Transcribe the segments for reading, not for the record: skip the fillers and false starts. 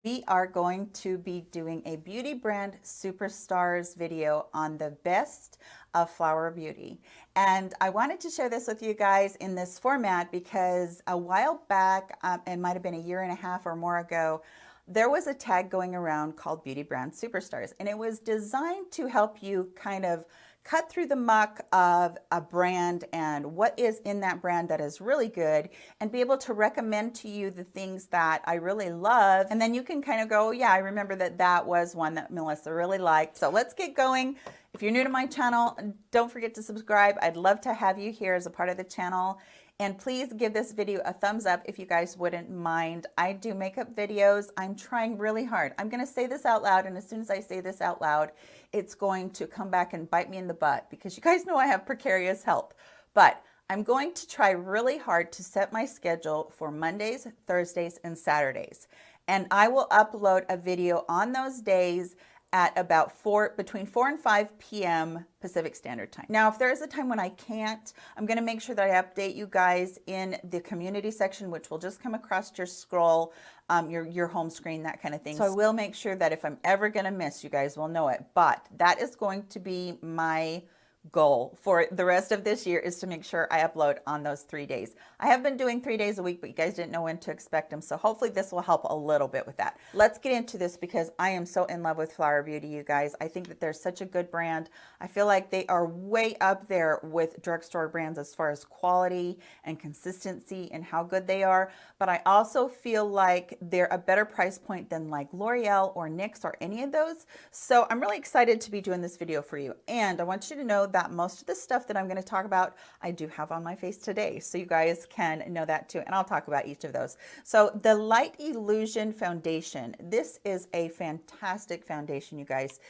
We are going to be doing a beauty brand superstars video on the best of Flower Beauty. And I wanted to share this with you guys in this format because a while back, it might have been a year and a half or more ago, there was a tag going around called Beauty Brand Superstars, and it was designed to help you kind of cut through the muck of a brand and what is in that brand that is really good, and be able to recommend to you the things that I really love. And then you can kind of go, oh, yeah, I remember that was one that Melissa really liked. So let's get going. If you're new to my channel, don't forget to subscribe. I'd love to have you here as a part of the channel. And please give this video a thumbs up if you guys wouldn't mind. I do makeup videos. I'm trying really hard. I'm going to say this out loud, and as soon as I say this out loud, it's going to come back and bite me in the butt because you guys know I have precarious health. But I'm going to try really hard to set my schedule for Mondays, Thursdays, and Saturdays. And I will upload a video on those days at about between 4 and 5 p.m. Pacific Standard Time. Now, if there is a time when I can't, I'm going to make sure that I update you guys in the community section, which will just come across your scroll, your home screen, that kind of thing. So I will make sure that if I'm ever going to miss, you guys will know it. But that is going to be my goal for the rest of this year, is to make sure I upload on those 3 days. I have been doing 3 days a week, but you guys didn't know when to expect them. So hopefully this will help a little bit with that. Let's get into this because I am so in love with Flower Beauty, you guys. I think that they're such a good brand. I feel like they are way up there with drugstore brands as far as quality and consistency and how good they are. But I also feel like they're a better price point than like L'Oreal or NYX or any of those. So I'm really excited to be doing this video for you. And I want you to know that most of the stuff that I'm going to talk about, I do have on my face today. So you guys can know that too. And I'll talk about each of those. So the Light Illusion Foundation. This is a fantastic foundation, you guys.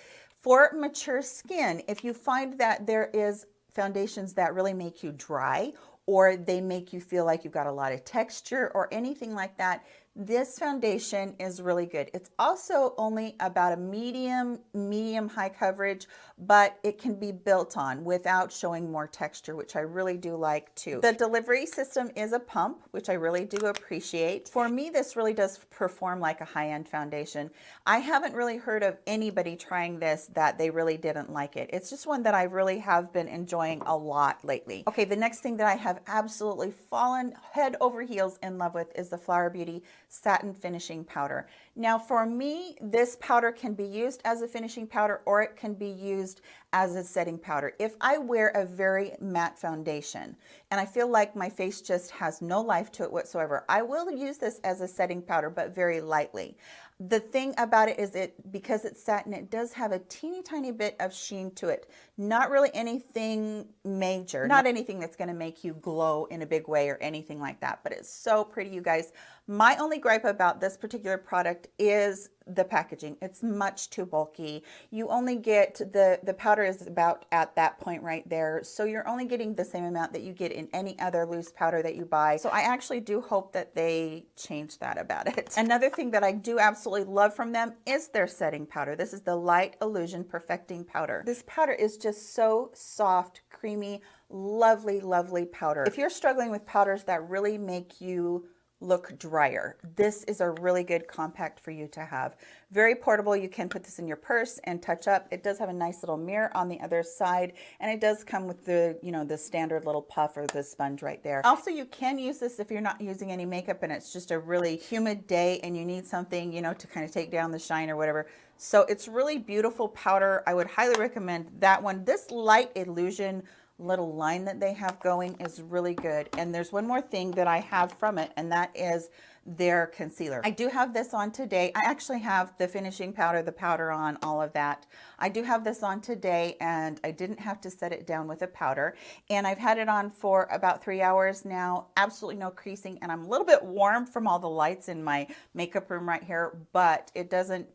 For mature skin, if you find that there is foundations that really make you dry, or they make you feel like you've got a lot of texture or anything like that, this foundation is really good. It's also only about a medium high coverage, but it can be built on without showing more texture, which I really do like too. The delivery system is a pump, which I really do appreciate. For me, this really does perform like a high-end foundation. I haven't really heard of anybody trying this that they really didn't like it. It's just one that I really have been enjoying a lot lately. Okay, the next thing that I have absolutely fallen head over heels in love with is the Flower Beauty Satin Finishing Powder. Now for me, this powder can be used as a finishing powder, or it can be used as a setting powder. If I wear a very matte foundation and I feel like my face just has no life to it whatsoever, I will use this as a setting powder, but very lightly. The thing about it is because it's satin, it does have a teeny tiny bit of sheen to it. Not really anything major, not anything that's going to make you glow in a big way or anything like that, but it's so pretty, you guys. My only gripe about this particular product is the packaging. It's much too bulky. You only get the powder is about at that point right there. So you're only getting the same amount that you get in any other loose powder that you buy. So I actually do hope that they change that about it. Another thing that I do absolutely love from them is their setting powder. This is the Light Illusion Perfecting Powder. This powder is just so soft, creamy, lovely, lovely powder. If you're struggling with powders that really make you look drier, this is a really good compact for you to have. Very portable. You can put this in your purse and touch up. It does have a nice little mirror on the other side, and it does come with the, the standard little puff or the sponge right there. Also, you can use this if you're not using any makeup and it's just a really humid day and you need something, to kind of take down the shine or whatever. So it's really beautiful powder. I would highly recommend that one. This Light Illusion little line that they have going is really good. And there's one more thing that I have from it, and that is their concealer. I do have this on today. I actually have the finishing powder, the powder on, all of that. I do have this on today, and I didn't have to set it down with a powder. And I've had it on for about 3 hours now. Absolutely no creasing, and I'm a little bit warm from all the lights in my makeup room right here, but it doesn't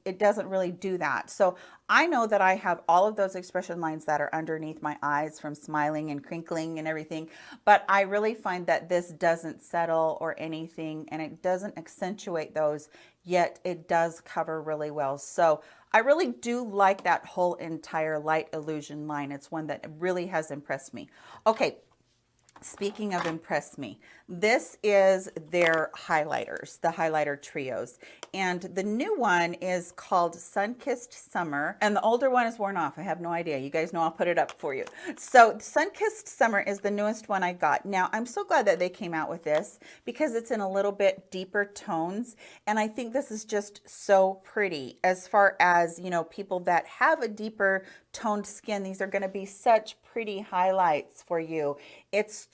really do that. So I know that I have all of those expression lines that are underneath my eyes from smiling and crinkling and everything, but I really find that this doesn't settle or anything, and it doesn't accentuate those, yet it does cover really well. So I really do like that whole entire Light Illusion line. It's one that really has impressed me. Okay, speaking of impressed me, This is their highlighters, the highlighter trios. And the new one is called Sun-Kissed Summer. And the older one is worn off. I have no idea. You guys know I'll put it up for you. So Sun-Kissed Summer is the newest one I got. Now, I'm so glad that they came out with this because it's in a little bit deeper tones. And I think this is just so pretty as far as, you know, people that have a deeper toned skin. These are going to be such pretty highlights for you. It's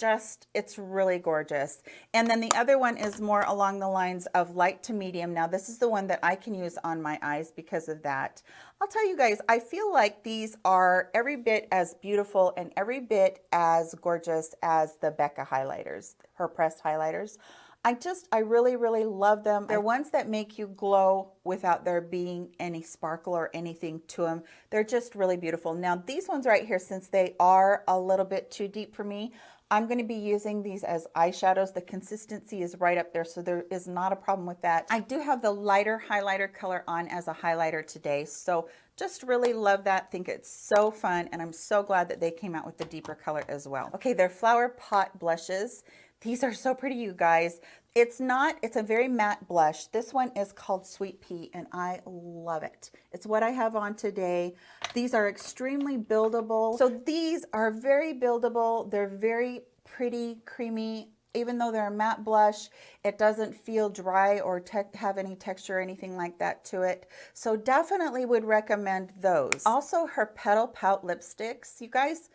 really gorgeous. And then the other one is more along the lines of light to medium. Now, this is the one that I can use on my eyes because of that. I'll tell you guys, I feel like these are every bit as beautiful and every bit as gorgeous as the Becca highlighters, her pressed highlighters. I really, really love them. They're ones that make you glow without there being any sparkle or anything to them. They're just really beautiful. Now, these ones right here, since they are a little bit too deep for me, I'm going to be using these as eyeshadows. The consistency is right up there, so there is not a problem with that. I do have the lighter highlighter color on as a highlighter today, so just really love that. Think it's so fun, and I'm so glad that they came out with the deeper color as well. Okay, they're Flower Pot blushes. These are so pretty, you guys. It's a very matte blush. This one is called Sweet Pea, and I love it. It's what I have on today. These are extremely buildable. So these are very buildable. They're very pretty, creamy. Even though they're a matte blush, it doesn't feel dry or have any texture or anything like that to it. So definitely would recommend those. Also, her Petal Pout lipsticks, you guys.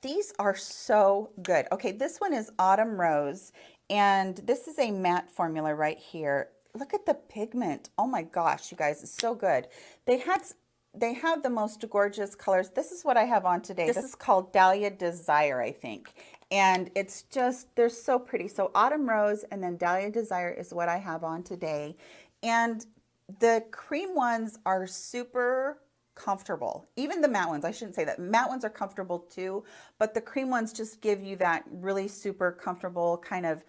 These are so good. Okay, this one is Autumn Rose, and this is a matte formula right here. Look at the pigment. Oh my gosh, you guys, it's so good. They have the most gorgeous colors. This is what I have on today. This is called Dahlia Desire, I think. And it's just, they're so pretty. So Autumn Rose and then Dahlia Desire is what I have on today. And the cream ones are super comfortable. Even the matte ones, I shouldn't say that. Matte ones are comfortable too, but the cream ones just give you that really super comfortable kind of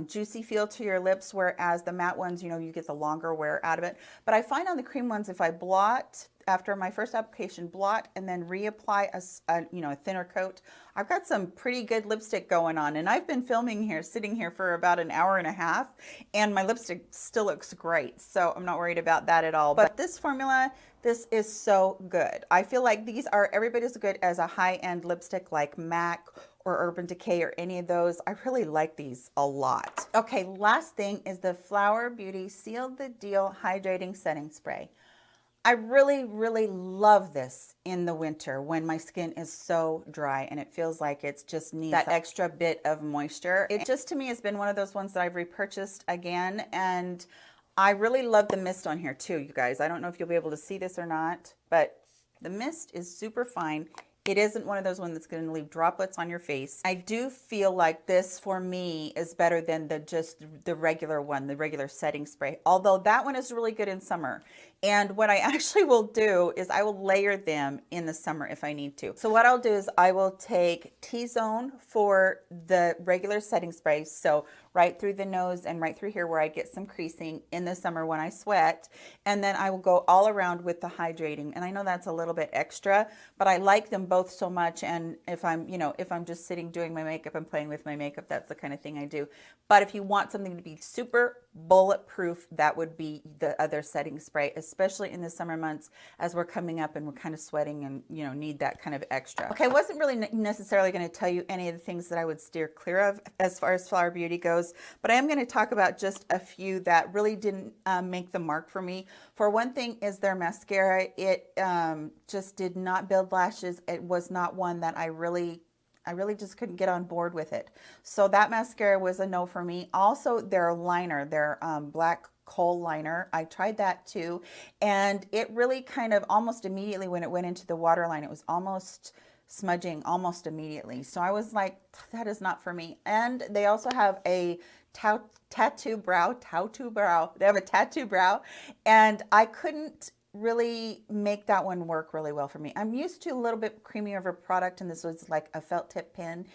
juicy feel to your lips, whereas the matte ones, you know, you get the longer wear out of it. But I find on the cream ones, if I blot after my first application, blot and then reapply a thinner coat, I've got some pretty good lipstick going on. And I've been filming here, sitting here for about an hour and a half, and my lipstick still looks great. So I'm not worried about that at all. But this formula, this is so good. I feel like these are every bit as good as a high-end lipstick like MAC or Urban Decay or any of those. I really like these a lot. Okay, last thing is the Flower Beauty Seal the Deal Hydrating Setting Spray. I really, really love this in the winter when my skin is so dry and it feels like it's just needs that extra bit of moisture. It just, to me, has been one of those ones that I've repurchased again, and I really love the mist on here too, you guys. I don't know if you'll be able to see this or not, but the mist is super fine. It isn't one of those ones that's going to leave droplets on your face. I do feel like this, for me, is better than the regular one, the regular setting spray. Although that one is really good in summer. And what I actually will do is I will layer them in the summer if I need to. So what I'll do is I will take T-Zone for the regular setting spray. So right through the nose and right through here where I get some creasing in the summer when I sweat. And then I will go all around with the hydrating. And I know that's a little bit extra, but I like them both so much. And if I'm just sitting doing my makeup and playing with my makeup, that's the kind of thing I do. But if you want something to be super bulletproof, that would be the other setting spray, especially in the summer months as we're coming up and we're kind of sweating and, you know, need that kind of extra. Okay, I wasn't really necessarily going to tell you any of the things that I would steer clear of as far as Flower Beauty goes, but I am going to talk about just a few that really didn't make the mark for me. For one thing is their mascara. It just did not build lashes. It was not one that I really just couldn't get on board with it. So that mascara was a no for me. Also, their liner, their black kohl liner, I tried that too. And it really kind of almost immediately when it went into the waterline, it was almost smudging almost immediately. So I was like, that is not for me. And they also have a tattoo brow. They have a tattoo brow. And I couldn't really make that one work really well for me. I'm used to a little bit creamier of a product, and this was like a felt tip pen,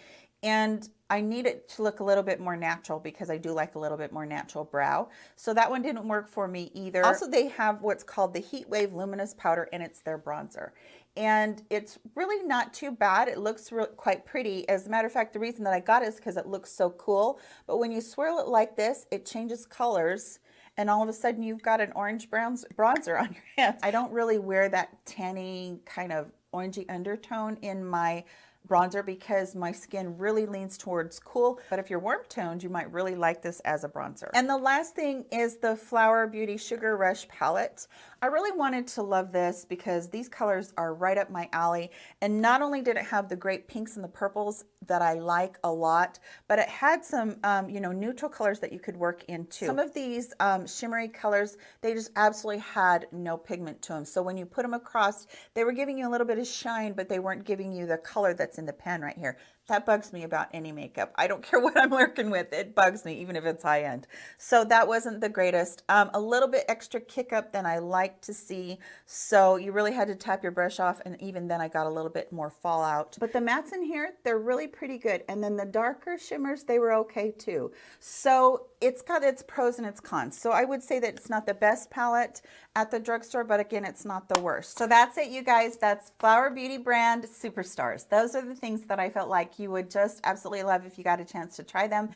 and I need it to look a little bit more natural because I do like a little bit more natural brow. So that one didn't work for me either. Also, they have what's called the Heat Wave Luminous Powder, and it's their bronzer. And it's really not too bad. It looks quite pretty. As a matter of fact, the reason that I got it is because it looks so cool. But when you swirl it like this, it changes colors. And all of a sudden you've got an orange bronzer on your hands. I don't really wear that tanny kind of orangey undertone in my bronzer because my skin really leans towards cool, but if you're warm toned, you might really like this as a bronzer. And the last thing is the Flower Beauty Sugar Rush palette. I really wanted to love this because these colors are right up my alley, and not only did it have the great pinks and the purples that I like a lot, but it had some you know, neutral colors that you could work into. Some of these shimmery colors, they just absolutely had no pigment to them, so when you put them across, they were giving you a little bit of shine, but they weren't giving you the color that's in the pan right here. That bugs me about any makeup. I don't care what I'm working with. It bugs me, even if it's high end. So that wasn't the greatest. A little bit extra kick up than I like to see. So you really had to tap your brush off. And even then I got a little bit more fallout. But the mattes in here, they're really pretty good. And then the darker shimmers, they were okay too. So it's got its pros and its cons. So I would say that it's not the best palette at the drugstore, but again, it's not the worst. So that's it, you guys. That's Flower Beauty brand Superstars. Those are the things that I felt like you would just absolutely love if you got a chance to try them.